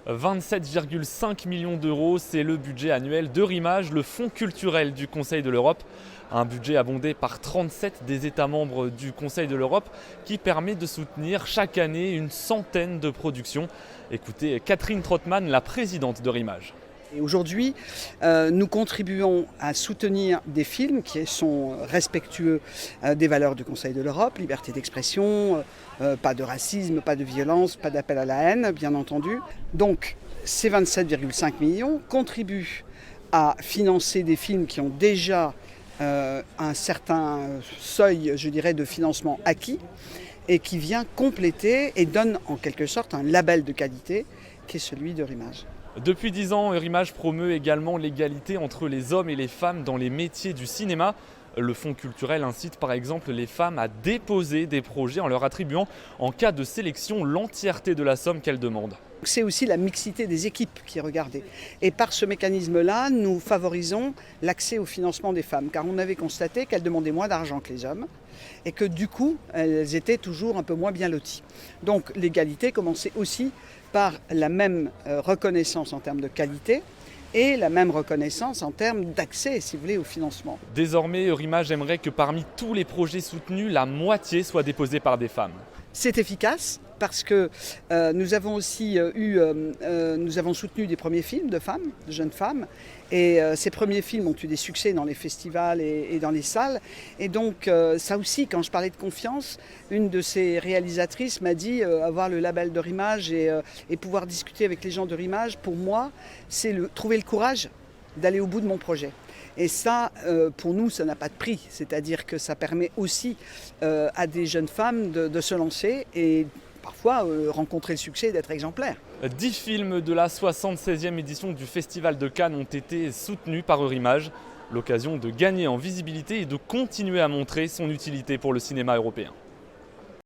27,5 millions d'euros, c'est le budget annuel d'Eurimage, le fonds culturel du Conseil de l'Europe. Un budget abondé par 37 des États membres du Conseil de l'Europe qui permet de soutenir chaque année une centaine de productions. Écoutez Catherine Trottmann, la présidente d'Eurimage. Et aujourd'hui, nous contribuons à soutenir des films qui sont respectueux des valeurs du Conseil de l'Europe, liberté d'expression, pas de racisme, pas de violence, pas d'appel à la haine, bien entendu. Donc ces 27,5 millions contribuent à financer des films qui ont déjà un certain seuil, je dirais, de financement acquis et qui vient compléter et donne en quelque sorte un label de qualité qui est celui d'Eurimage. Depuis 10 ans, Eurimage promeut également l'égalité entre les hommes et les femmes dans les métiers du cinéma. Le fonds culturel incite par exemple les femmes à déposer des projets en leur attribuant, en cas de sélection, l'entièreté de la somme qu'elles demandent. C'est aussi la mixité des équipes qui est regardée. Et par ce mécanisme-là, nous favorisons l'accès au financement des femmes, car on avait constaté qu'elles demandaient moins d'argent que les hommes et que du coup, elles étaient toujours un peu moins bien loties. Donc l'égalité commençait aussi par la même reconnaissance en termes de qualité et la même reconnaissance en termes d'accès, si vous voulez, au financement. Désormais, Eurimage aimerait que parmi tous les projets soutenus, la moitié soit déposée par des femmes. C'est efficace parce que nous avons soutenu des premiers films de femmes, de jeunes femmes, et ces premiers films ont eu des succès dans les festivals et dans les salles. Et donc ça aussi, quand je parlais de confiance, une de ces réalisatrices m'a dit avoir le label d'Eurimage et pouvoir discuter avec les gens d'Eurimage, pour moi, c'est trouver le courage d'aller au bout de mon projet. Et ça, pour nous, ça n'a pas de prix. C'est-à-dire que ça permet aussi à des jeunes femmes de se lancer et parfois rencontrer le succès et d'être exemplaires. 10 films de la 76e édition du Festival de Cannes ont été soutenus par Eurimage. L'occasion de gagner en visibilité et de continuer à montrer son utilité pour le cinéma européen.